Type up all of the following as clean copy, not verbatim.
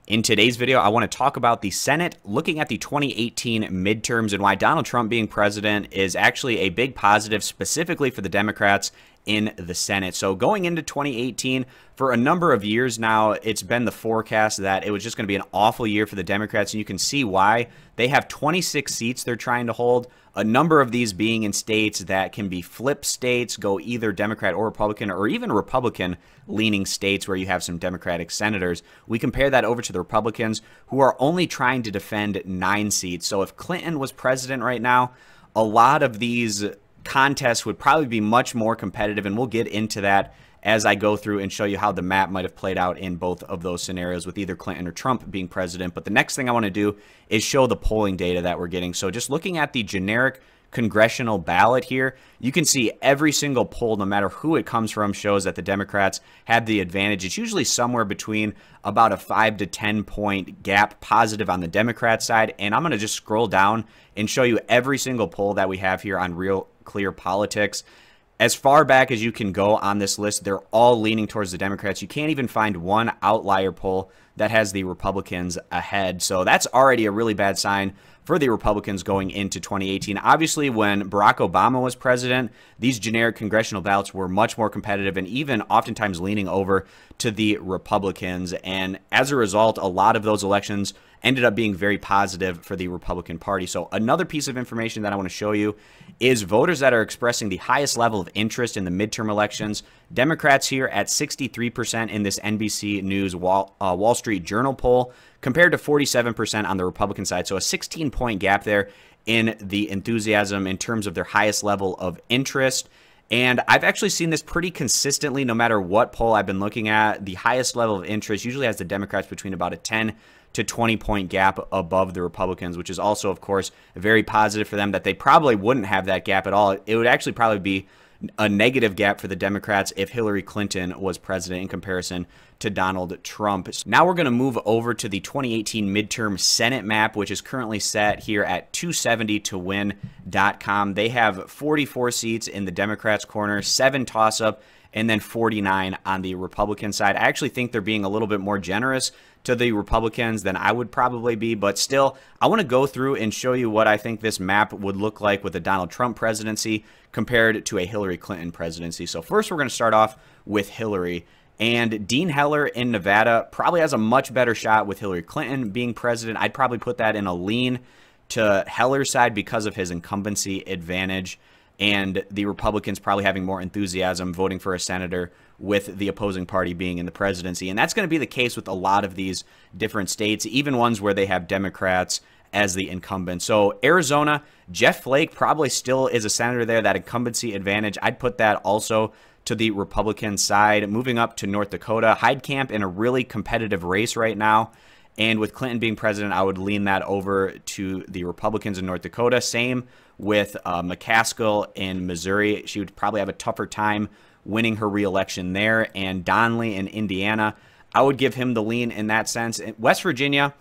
In today's video, I want to talk about the Senate, looking at the 2018 midterms and why Donald Trump being president is actually a big positive specifically for the Democrats in the Senate. So going into 2018, for a number of years now, it's been the forecast that it was just going to be an awful year for the Democrats, and you can see why. They have 26 seats they're trying to hold, a number of these being in states that can be flip states, go either Democrat or Republican, or even Republican-leaning states where you have some Democratic senators. We compare that over to the Republicans, who are only trying to defend 9 seats. So if Clinton was president right now, a lot of these contests would probably be much more competitive, and we'll get into that as I go through and show you how the map might have played out in both of those scenarios with either Clinton or Trump being president. But the next thing I want to do is show the polling data that we're getting. So just looking at the generic congressional ballot here, you can see every single poll, no matter who it comes from, shows that the Democrats have the advantage. It's usually somewhere between about a 5 to 10 point gap positive on the Democrat side. And I'm going to just scroll down and show you every single poll that we have here on Real Clear Politics. As far back as you can go on this list, they're all leaning towards the Democrats. You can't even find one outlier poll that has the Republicans ahead. So that's already a really bad sign for the Republicans going into 2018. Obviously, when Barack Obama was president, these generic congressional ballots were much more competitive and even oftentimes leaning over to the Republicans. And as a result, a lot of those elections ended up being very positive for the Republican Party. So another piece of information that I want to show you is voters that are expressing the highest level of interest in the midterm elections. Democrats here at 63% in this NBC News Wall Street Journal poll, compared to 47% on the Republican side. So a 16-point gap there in the enthusiasm in terms of their highest level of interest. And I've actually seen this pretty consistently no matter what poll I've been looking at. The highest level of interest usually has the Democrats between about a 10 to 20-point gap above the Republicans, which is also, of course, very positive for them, that they probably wouldn't have that gap at all. It would actually probably be a negative gap for the Democrats if Hillary Clinton was president in comparison to Donald Trump. Now we're going to move over to the 2018 midterm Senate map, which is currently set here at 270towin.com. They have 44 seats in the Democrats' corner, 7 toss-up, and then 49 on the Republican side. I actually think they're being a little bit more generous to the Republicans than I would probably be, but still, I want to go through and show you what I think this map would look like with a Donald Trump presidency compared to a Hillary Clinton presidency. So first, we're going to start off with Hillary. And Dean Heller in Nevada probably has a much better shot with Hillary Clinton being president. I'd probably put that in a lean to Heller's side because of his incumbency advantage, and the Republicans probably having more enthusiasm voting for a senator with the opposing party being in the presidency. And that's going to be the case with a lot of these different states, even ones where they have Democrats as the incumbent. So Arizona, Jeff Flake probably still is a senator there, that incumbency advantage. I'd put that also to the Republican side. Moving up to North Dakota, Heidkamp in a really competitive race right now. And with Clinton being president, I would lean that over to the Republicans in North Dakota. Same with McCaskill in Missouri. She would probably have a tougher time winning her reelection there. And Donnelly in Indiana, I would give him the lean in that sense. In West Virginia,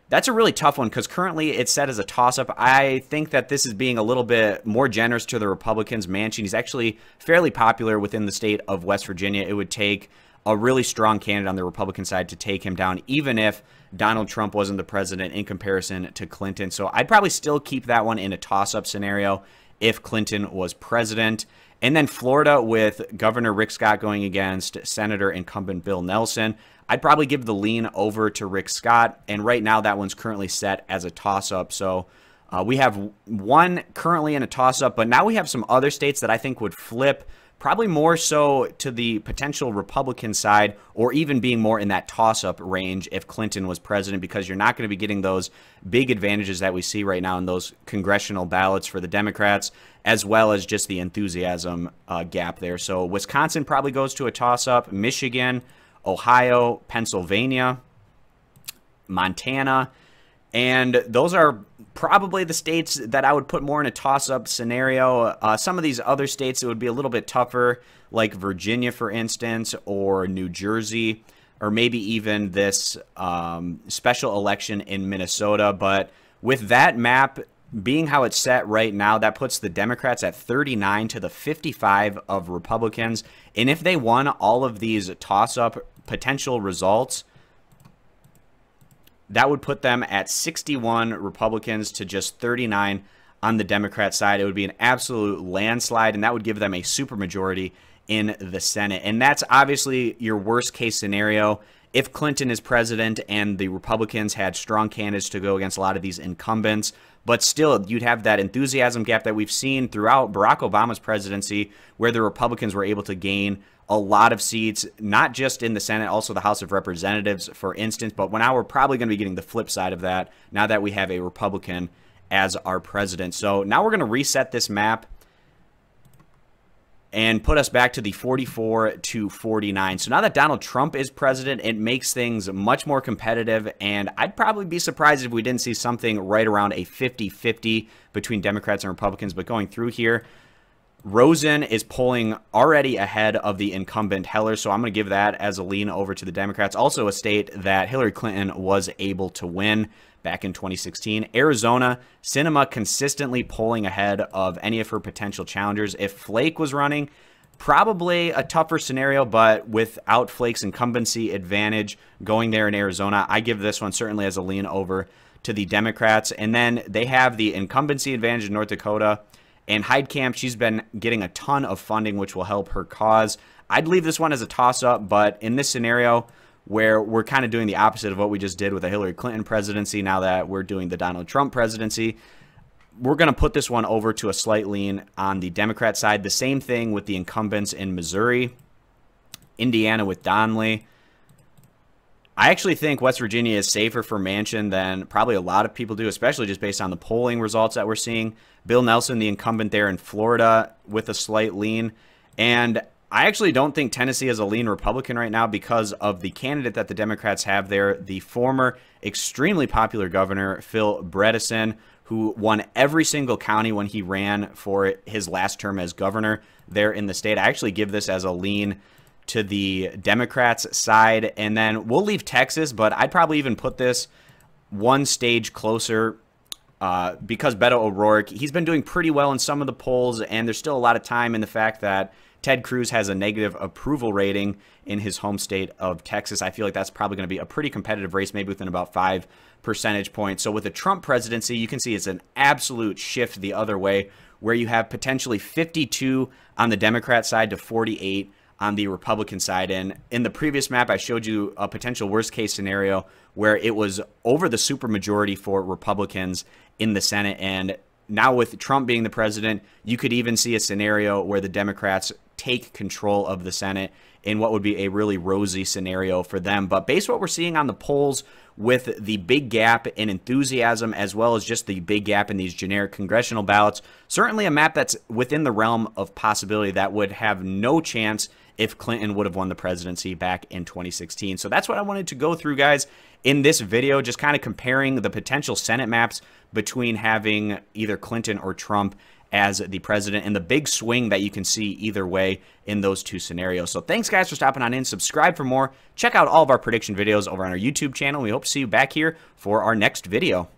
that's a really tough one because currently it's set as a toss-up. I think that this is being a little bit more generous to the Republicans. Manchin, he's actually fairly popular within the state of West Virginia. It would take a really strong candidate on the Republican side to take him down, even if Donald Trump wasn't the president in comparison to Clinton. So I'd probably still keep that one in a toss-up scenario if Clinton was president. And then Florida with Governor Rick Scott going against Senator incumbent Bill Nelson, I'd probably give the lean over to Rick Scott. And right now that one's currently set as a toss-up. So we have one currently in a toss-up, but now we have some other states that I think would flip probably more so to the potential Republican side, or even being more in that toss-up range if Clinton was president, because you're not going to be getting those big advantages that we see right now in those congressional ballots for the Democrats, as well as just the enthusiasm gap there. So Wisconsin probably goes to a toss-up, Michigan, Ohio, Pennsylvania, Montana, and those are probably the states that I would put more in a toss-up scenario. Some of these other states, it would be a little bit tougher, like Virginia, for instance, or New Jersey, or maybe even this special election in Minnesota. But with that map being how it's set right now, that puts the Democrats at 39 to the 55 of Republicans. And if they won all of these toss-up potential results, that would put them at 61 Republicans to just 39 on the Democrat side. It would be an absolute landslide, and that would give them a supermajority in the Senate. And that's obviously your worst case scenario if Clinton is president and the Republicans had strong candidates to go against a lot of these incumbents. But still, you'd have that enthusiasm gap that we've seen throughout Barack Obama's presidency, where the Republicans were able to gain a lot of seats, not just in the Senate, also the House of Representatives, for instance. But now we're probably going to be getting the flip side of that now that we have a Republican as our president. So now we're going to reset this map and put us back to the 44 to 49. So now that Donald Trump is president, it makes things much more competitive, and I'd probably be surprised if we didn't see something right around a 50-50 between Democrats and Republicans. But going through here, Rosen is polling already ahead of the incumbent Heller, so I'm going to give that as a lean over to the Democrats. Also a state that Hillary Clinton was able to win back in 2016. Arizona, Sinema consistently polling ahead of any of her potential challengers. If Flake was running, probably a tougher scenario, but without Flake's incumbency advantage going there in Arizona, I give this one certainly as a lean over to the Democrats. And then they have the incumbency advantage in North Dakota. And Heidkamp, she's been getting a ton of funding, which will help her cause. I'd leave this one as a toss-up, but in this scenario where we're kind of doing the opposite of what we just did with the Hillary Clinton presidency, now that we're doing the Donald Trump presidency, we're going to put this one over to a slight lean on the Democrat side. The same thing with the incumbents in Missouri, Indiana with Donnelly. I actually think West Virginia is safer for Manchin than probably a lot of people do, especially just based on the polling results that we're seeing. Bill Nelson, the incumbent there in Florida, with a slight lean. And I actually don't think Tennessee is a lean Republican right now because of the candidate that the Democrats have there, the former extremely popular governor, Phil Bredesen, who won every single county when he ran for his last term as governor there in the state. I actually give this as a lean to the Democrats side. And then we'll leave Texas, but I'd probably even put this one stage closer because Beto O'Rourke, he's been doing pretty well in some of the polls, and there's still a lot of time in the fact that Ted Cruz has a negative approval rating in his home state of Texas. I feel like that's probably going to be a pretty competitive race, maybe within about 5 percentage points. So with the Trump presidency, you can see it's an absolute shift the other way, where you have potentially 52 on the Democrat side to 48 on the Republican side. And in the previous map, I showed you a potential worst case scenario where it was over the supermajority for Republicans in the Senate. And now with Trump being the president, you could even see a scenario where the Democrats take control of the Senate in what would be a really rosy scenario for them. But based on what we're seeing on the polls, with the big gap in enthusiasm as well as just the big gap in these generic congressional ballots, certainly a map that's within the realm of possibility that would have no chance if Clinton would have won the presidency back in 2016. So that's what I wanted to go through, guys, in this video, just kind of comparing the potential Senate maps between having either Clinton or Trump as the president and the big swing that you can see either way in those two scenarios. So thanks, guys, for stopping on in. Subscribe for more. Check out all of our prediction videos over on our YouTube channel. We hope to see you back here for our next video.